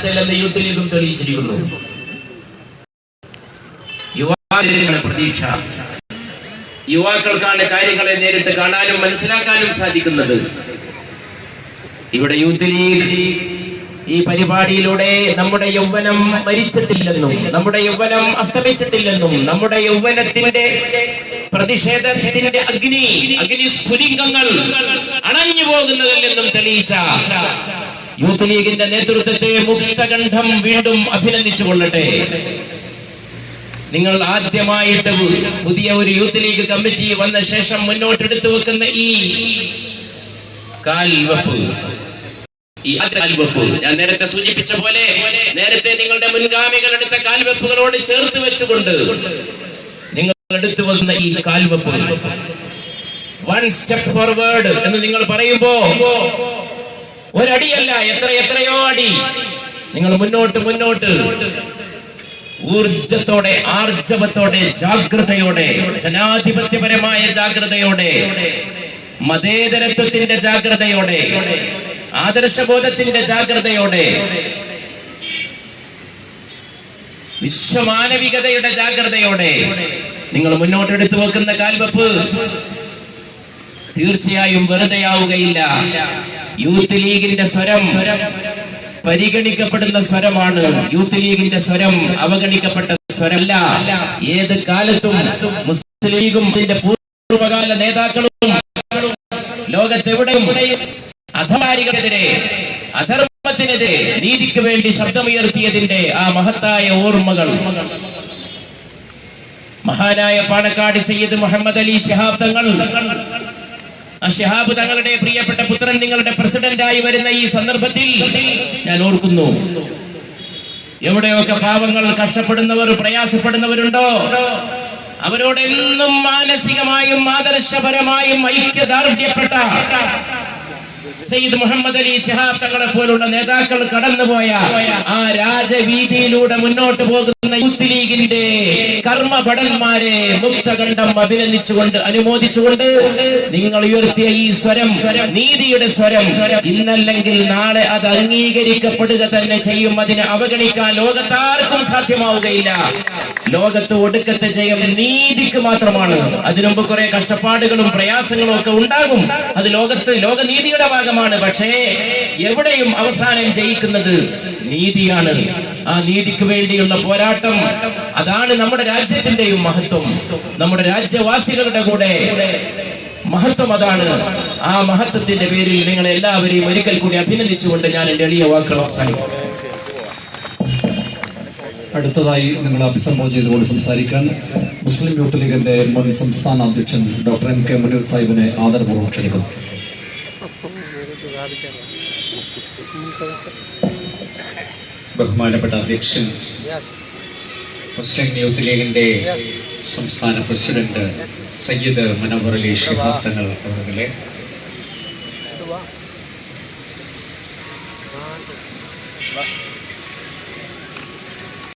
പരാജയത്തില്ലെന്ന് youth ലീഗും തെളിയിച്ചിരിക്കുന്നു. യുവാക്കളുടെ പ്രതീക്ഷ, യുവാക്കൾക്കാണ് കാര്യങ്ങളെ നേരിട്ട് കാണാനും മനസ്സിലാക്കാനും സാധിക്കുന്നത്. ഇവിടെ യൂത്ത് ലീഗ് ഈ പരിപാടിയിലൂടെ നമ്മുടെ യൗവനം മരിച്ചിട്ടില്ലെന്നും നമ്മുടെ യൗവനം അസ്തമിച്ചിട്ടില്ലെന്നും നമ്മുടെ യൗവനത്തിന്റെ പ്രതിഷേധത്തിന്റെ അഗ്നിസ്ഫുലിംഗങ്ങൾ അണഞ്ഞു പോകുന്നതില്ലെന്നും തെളിയിച്ച യൂത്ത് ലീഗിന്റെ നേതൃത്വത്തെ മുക്തകണ്ഠം വീണ്ടും അഭിനന്ദിച്ചു കൊള്ളട്ടെ. നിങ്ങൾ ആദ്യമായിട്ട് പുതിയ ഒരു യൂത്ത് ലീഗ് കമ്മിറ്റി വന്ന ശേഷം മുന്നോട്ടെടുത്തു വെക്കുന്ന ഈ കാൽവെപ്പ്, ഞാൻ നേരത്തെ സൂചിപ്പിച്ച പോലെ നേരത്തെ നിങ്ങളുടെ മുൻഗാമികൾ എടുത്ത കാൽവെപ്പുകളോട് ചേർത്ത് വെച്ചുകൊണ്ട് നിങ്ങൾ എടുത്തു വന്ന ഈ കാൽവെപ്പ്, വൺ സ്റ്റെപ്പ് ഫോർവേഡ് എന്ന് നിങ്ങൾ പറയുമ്പോ ഒരടിയല്ല, എത്രയോ അടി നിങ്ങൾ മുന്നോട്ട് ഊർജത്തോടെ, ആർജവത്തോടെ, ജാഗ്രതയോടെ, ജനാധിപത്യപരമായ ജാഗ്രതയോടെ, മതേതരത്വത്തിന്റെ ജാഗ്രതയോടെ, ആദർശബോധത്തിന്റെ ജാഗ്രതയോടെ, വിശ്വമാനവികതയുടെ ജാഗ്രതയോടെ നിങ്ങൾ മുന്നോട്ടെടുത്തു വെക്കുന്ന കാൽവെപ്പ് തീർച്ചയായും വെറുതെയാവുകയില്ല. യൂത്ത് ലീഗിന്റെ സ്വരം പരിഗണിക്കപ്പെടുന്ന സ്വരമാണ്. യൂത്ത് ലീഗിന്റെ സ്വരം അവഗണിക്കപ്പെട്ട സ്വരമല്ല. ഏത് കാലത്തും മുസ്ലിം ലീഗും ഇതിന്റെ പൂർവ്വകാല നേതാക്കളും ലോകത്തെവിടെയും അധമാരികൾക്കെതിരെ, അധർമ്മത്തിനെതിരെ നീതിക്ക് വേണ്ടി ശബ്ദമുയർത്തിയതിന്റെ ആ മഹത്തായ ഓർമ്മകൾ മഹാനായ പാണക്കാട് സയ്യിദ് മുഹമ്മദ് അലി ശിഹാബ് തങ്ങൾ, ആ ശിഹാബ് തങ്ങളുടെ പ്രിയപ്പെട്ട പുത്രൻ നിങ്ങളുടെ പ്രസിഡന്റായി വരുന്ന ഈ സന്ദർഭത്തിൽ ഞാൻ ഓർക്കുന്നു, എവിടെയൊക്കെ പാവങ്ങൾ, കഷ്ടപ്പെടുന്നവർ, പ്രയാസപ്പെടുന്നവരുണ്ടോ അവരോട് എന്നും മാനസികമായും ആദർശപരമായും ഐക്യദാർഢ്യപ്പെട്ട സയ്യിദ് മുഹമ്മദ് അലി ശിഹാബ് തങ്ങളെ പോലുള്ള നേതാക്കൾ കടന്നുപോയ ആ രാജവീതിയിലൂടെ മുന്നോട്ട് പോകുന്ന യൂത്ത് ലീഗിന്റെ കർമ്മഭടന്മാരെ മുക്തകണ്ഠം അഭിനന്ദിച്ചുകൊണ്ട്, അനുമോദിച്ചുകൊണ്ട് നിങ്ങൾ ഉയർത്തിയ ഈ സ്വരം, നീതിയുടെ സ്വരം, ഇന്നല്ലെങ്കിൽ നാളെ അത് അംഗീകരിക്കപ്പെടുക തന്നെ ചെയ്യും. അതിനെ അവഗണിക്കാൻ ലോകത്താർക്കും സാധ്യമാവുകയില്ല. ലോകത്ത് ഒടുക്കത്തെ ജയം നീതിക്ക് മാത്രമാണ്. അതിനുമുമ്പ് കുറെ കഷ്ടപ്പാടുകളും പ്രയാസങ്ങളും ഒക്കെ ഉണ്ടാകും. അത് ലോകനീതിയുടെ ഭാഗമാണ്. പക്ഷേ എവിടെയും അവസാനം ജയിക്കുന്നത് നീതിയാണ്. ആ നീതിക്ക് വേണ്ടിയുള്ള പോരാട്ടം, അതാണ് നമ്മുടെ രാജ്യത്തിന്റെയും മഹത്വം. നമ്മുടെ രാജ്യവാസികളുടെ കൂടെ മഹത്വം അതാണ്. ആ മഹത്വത്തിന്റെ പേരിൽ നിങ്ങൾ എല്ലാവരെയും ഒരിക്കൽ കൂടി അഭിനന്ദിച്ചുകൊണ്ട് ഞാൻ എന്റെ എളിയ വാക്കുകൾ അവസാനിപ്പിച്ചു. അടുത്തതായി നിങ്ങൾ അഭിസംബോധന ചെയ്തുകൊണ്ട് സംസാരിക്കാൻ മുസ്ലിം യൂത്ത് ലീഗിന്റെ മുൻ സംസ്ഥാന അധ്യക്ഷൻ ഡോക്ടർ എം കെ മുനീർ സാഹിബിനെ ആദരപൂർവ്വം ക്ഷണിക്കുന്നു. ബഹുമാനപ്പെട്ട അധ്യക്ഷൻ, മുസ്ലിം യൂത്ത് ലീഗിന്റെ സംസ്ഥാന പ്രസിഡന്റ് സയ്യിദ് മുനവ്വർ അലി ശിഹാബ് തങ്ങൾ അവരുടെ,